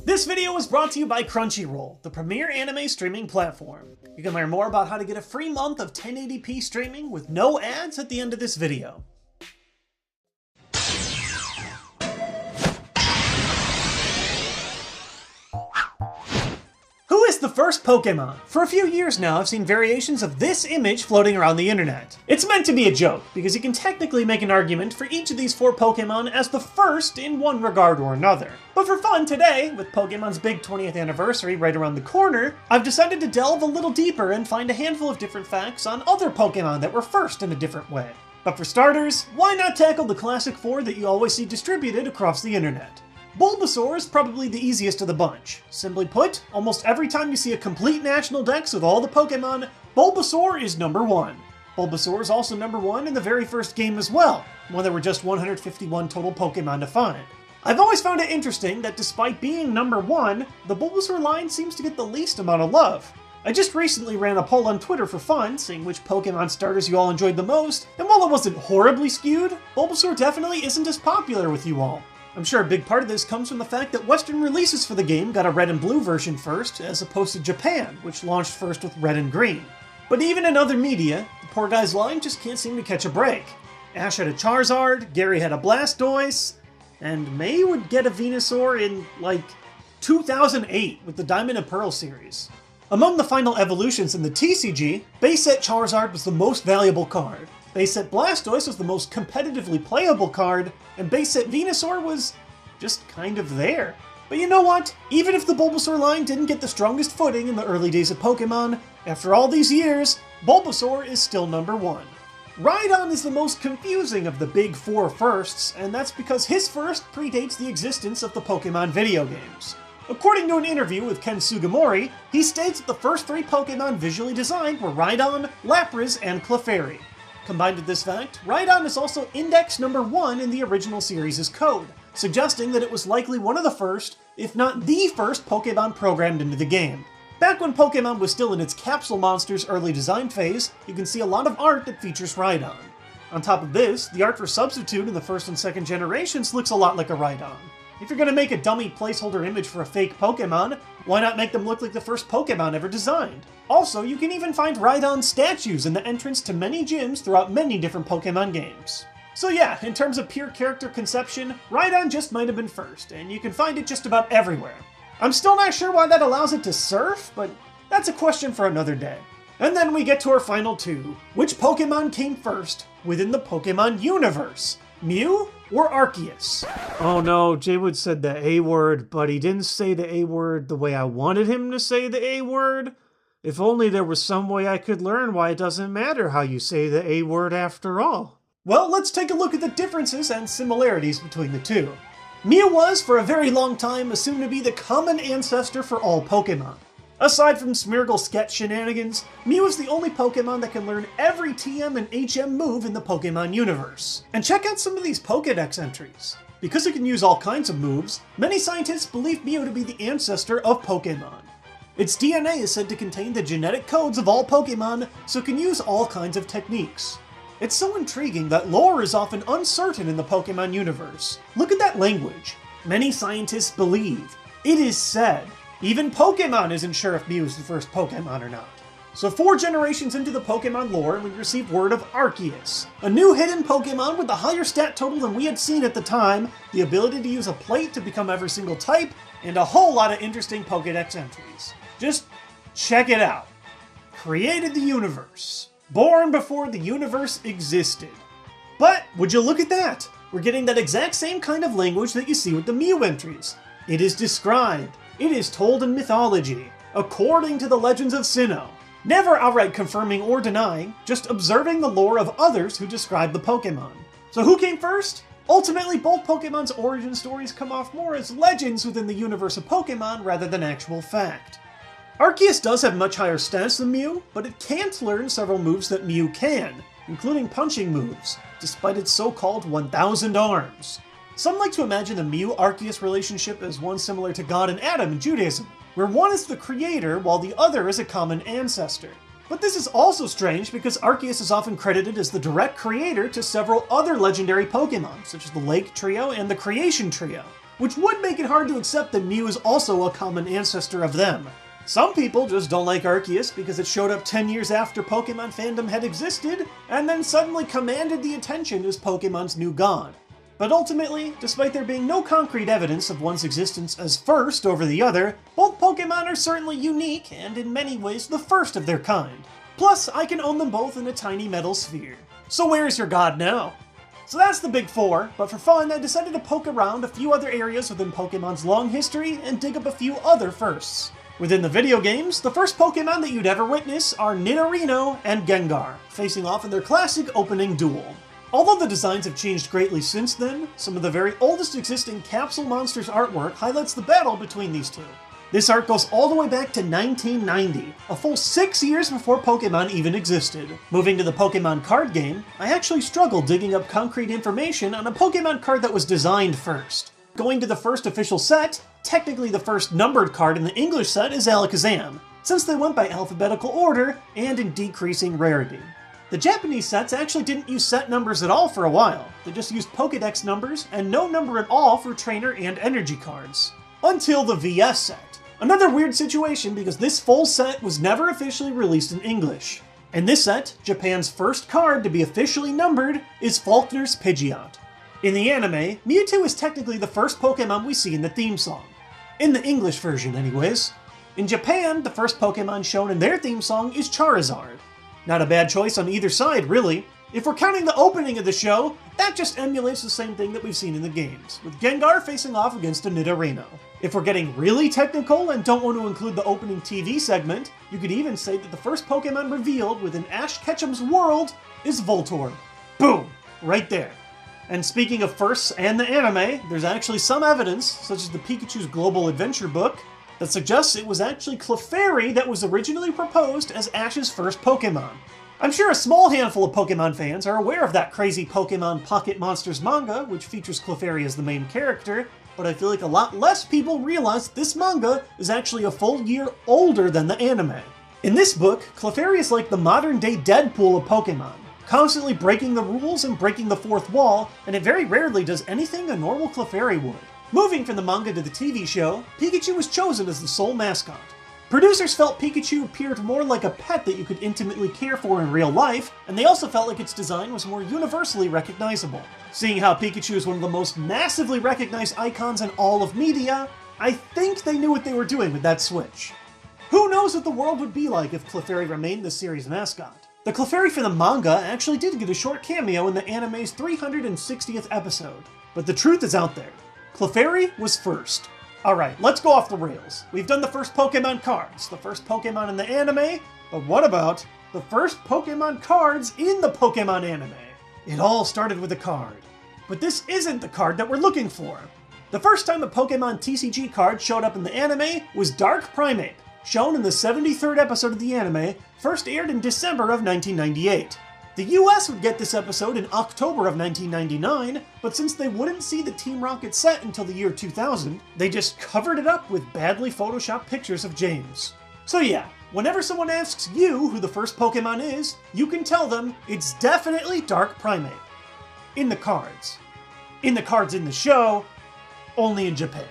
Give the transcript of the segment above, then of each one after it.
This video was brought to you by Crunchyroll, the premier anime streaming platform. You can learn more about how to get a free month of 1080p streaming with no ads at the end of this video. Who is the first Pokemon? For a few years now, I've seen variations of this image floating around the internet. It's meant to be a joke, because you can technically make an argument for each of these 4 Pokemon as the first in one regard or another. But for fun today, with Pokemon's big 20th anniversary right around the corner, I've decided to delve a little deeper and find a handful of different facts on other Pokemon that were first in a different way. But for starters, why not tackle the classic 4 that you always see distributed across the internet? Bulbasaur is probably the easiest of the bunch. Simply put, almost every time you see a complete national dex with all the Pokemon, Bulbasaur is number 1. Bulbasaur is also number 1 in the very first game as well, when there were just 151 total Pokemon to find. I've always found it interesting that despite being number 1, the Bulbasaur line seems to get the least amount of love. I just recently ran a poll on Twitter for fun, seeing which Pokemon starters you all enjoyed the most, and while it wasn't horribly skewed, Bulbasaur definitely isn't as popular with you all. I'm sure a big part of this comes from the fact that Western releases for the game got a red and blue version first, as opposed to Japan, which launched first with red and green. But even in other media, the poor guy's line just can't seem to catch a break. Ash had a Charizard, Gary had a Blastoise, and May would get a Venusaur in, like, 2008 with the Diamond and Pearl series. Among the final evolutions in the TCG, base set Charizard was the most valuable card. Base set Blastoise was the most competitively playable card, and base set Venusaur was just kind of there. But you know what? Even if the Bulbasaur line didn't get the strongest footing in the early days of Pokemon, after all these years, Bulbasaur is still number 1. Rhydon is the most confusing of the big 4 firsts, and that's because his first predates the existence of the Pokemon video games. According to an interview with Ken Sugimori, he states that the first 3 Pokemon visually designed were Rhydon, Lapras, and Clefairy. Combined with this fact, Rhydon is also index number 1 in the original series' code, suggesting that it was likely one of the first, if not the first, Pokemon programmed into the game. Back when Pokemon was still in its Capsule Monsters early design phase, you can see a lot of art that features Rhydon. On top of this, the art for Substitute in the first and second generations looks a lot like a Rhydon. If you're going to make a dummy placeholder image for a fake Pokemon, why not make them look like the first Pokemon ever designed? Also, you can even find Rhydon statues in the entrance to many gyms throughout many different Pokemon games. So yeah, in terms of pure character conception, Rhydon just might have been first, and you can find it just about everywhere. I'm still not sure why that allows it to surf, but that's a question for another day. And then we get to our final 2. Which Pokemon came first within the Pokemon universe? Mew or Arceus? Oh no, Jaywood said the A word, but he didn't say the A word the way I wanted him to say the A word. If only there was some way I could learn why it doesn't matter how you say the A word after all. Well, let's take a look at the differences and similarities between the 2. Mew was, for a very long time, assumed to be the common ancestor for all Pokemon. Aside from Smeargle sketch shenanigans, Mew is the only Pokemon that can learn every TM and HM move in the Pokemon universe. And check out some of these Pokédex entries. Because it can use all kinds of moves, many scientists believe Mew to be the ancestor of Pokemon. Its DNA is said to contain the genetic codes of all Pokemon, so it can use all kinds of techniques. It's so intriguing that lore is often uncertain in the Pokemon universe. Look at that language. Many scientists believe. It is said. Even Pokemon isn't sure if Mew is the first Pokemon or not. So 4 generations into the Pokemon lore, we received word of Arceus, a new hidden Pokemon with a higher stat total than we had seen at the time, the ability to use a plate to become every single type, and a whole lot of interesting Pokédex entries. Just check it out. Created the universe. Born before the universe existed. But would you look at that? We're getting that exact same kind of language that you see with the Mew entries. It is described. It is told in mythology, according to the legends of Sinnoh. Never outright confirming or denying, just observing the lore of others who describe the Pokemon. So who came first? Ultimately, both Pokemon's origin stories come off more as legends within the universe of Pokemon rather than actual fact. Arceus does have much higher stats than Mew, but it can't learn several moves that Mew can, including punching moves, despite its so-called 1,000 arms. Some like to imagine the Mew-Arceus relationship as one similar to God and Adam in Judaism, where one is the creator while the other is a common ancestor. But this is also strange because Arceus is often credited as the direct creator to several other legendary Pokemon, such as the Lake Trio and the Creation Trio. which would make it hard to accept that Mew is also a common ancestor of them. Some people just don't like Arceus because it showed up 10 years after Pokemon fandom had existed, and then suddenly commanded the attention as Pokemon's new god. But ultimately, despite there being no concrete evidence of one's existence as first over the other, both Pokemon are certainly unique and in many ways the first of their kind. Plus, I can own them both in a tiny metal sphere. So where is your god now? So that's the big four, but for fun I decided to poke around a few other areas within Pokemon's long history and dig up a few other firsts. Within the video games, the first Pokemon that you'd ever witness are Nidorino and Gengar, facing off in their classic opening duel. Although the designs have changed greatly since then, some of the very oldest existing Capsule Monsters artwork highlights the battle between these two. This art goes all the way back to 1990, a full 6 years before Pokemon even existed. Moving to the Pokemon card game, I actually struggled digging up concrete information on a Pokemon card that was designed first. Going to the first official set, technically the first numbered card in the English set is Alakazam, since they went by alphabetical order and in decreasing rarity. The Japanese sets actually didn't use set numbers at all for a while. They just used Pokédex numbers and no number at all for trainer and energy cards. Until the VS set. Another weird situation because this full set was never officially released in English. In this set, Japan's first card to be officially numbered is Faulkner's Pidgeot. In the anime, Mewtwo is technically the first Pokemon we see in the theme song. In the English version, anyways. In Japan, the first Pokemon shown in their theme song is Charizard. Not a bad choice on either side, really. If we're counting the opening of the show, that just emulates the same thing that we've seen in the games, with Gengar facing off against a Nidorino. If we're getting really technical and don't want to include the opening TV segment, you could even say that the first Pokemon revealed within Ash Ketchum's world is Voltorb. Boom! Right there. And speaking of firsts and the anime, there's actually some evidence, such as the Pikachu's Global Adventure book, that suggests it was actually Clefairy that was originally proposed as Ash's first Pokemon. I'm sure a small handful of Pokemon fans are aware of that crazy Pokemon Pocket Monsters manga, which features Clefairy as the main character, but I feel like a lot less people realize that this manga is actually a full year older than the anime. In this book, Clefairy is like the modern-day Deadpool of Pokemon, constantly breaking the rules and breaking the fourth wall, and it very rarely does anything a normal Clefairy would. Moving from the manga to the TV show, Pikachu was chosen as the sole mascot. Producers felt Pikachu appeared more like a pet that you could intimately care for in real life, and they also felt like its design was more universally recognizable. Seeing how Pikachu is one of the most massively recognized icons in all of media, I think they knew what they were doing with that switch. Who knows what the world would be like if Clefairy remained the series mascot? The Clefairy from the manga actually did get a short cameo in the anime's 360th episode, but the truth is out there. Clefairy was first. Alright, let's go off the rails. We've done the first Pokemon cards, the first Pokemon in the anime, but what about the first Pokemon cards in the Pokemon anime? It all started with a card. But this isn't the card that we're looking for. The first time a Pokemon TCG card showed up in the anime was Dark Primeape, shown in the 73rd episode of the anime, first aired in December of 1998. The US would get this episode in October of 1999, but since they wouldn't see the Team Rocket set until the year 2000, they just covered it up with badly photoshopped pictures of James. So yeah, whenever someone asks you who the first Pokemon is, you can tell them it's definitely Dark Primeape. In the cards. In the cards in the show, only in Japan.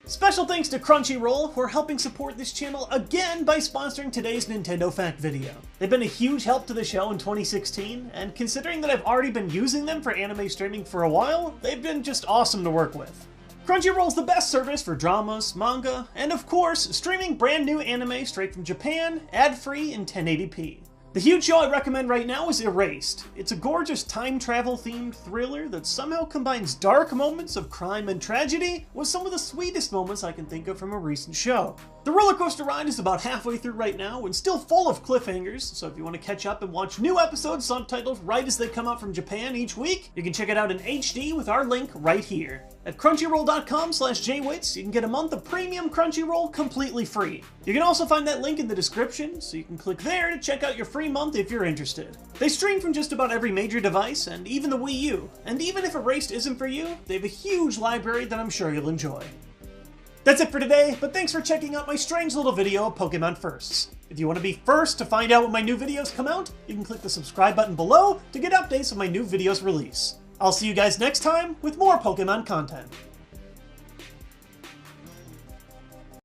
Special thanks to Crunchyroll, who are helping support this channel again by sponsoring today's Nintendo Fact video. They've been a huge help to the show in 2016, and considering that I've already been using them for anime streaming for a while, they've been just awesome to work with. Crunchyroll's the best service for dramas, manga, and of course, streaming brand new anime straight from Japan, ad-free in 1080p. The huge show I recommend right now is Erased. It's a gorgeous time travel themed thriller that somehow combines dark moments of crime and tragedy with some of the sweetest moments I can think of from a recent show. The roller coaster ride is about halfway through right now and still full of cliffhangers, so if you want to catch up and watch new episodes subtitled right as they come out from Japan each week, you can check it out in HD with our link right here. At crunchyroll.com/jwits, you can get a month of premium Crunchyroll completely free. You can also find that link in the description, so you can click there to check out your free month if you're interested. They stream from just about every major device, and even the Wii U. And even if Erased isn't for you, they have a huge library that I'm sure you'll enjoy. That's it for today, but thanks for checking out my strange little video of Pokemon Firsts. If you want to be first to find out when my new videos come out, you can click the subscribe button below to get updates when my new videos release. I'll see you guys next time with more Pokemon content.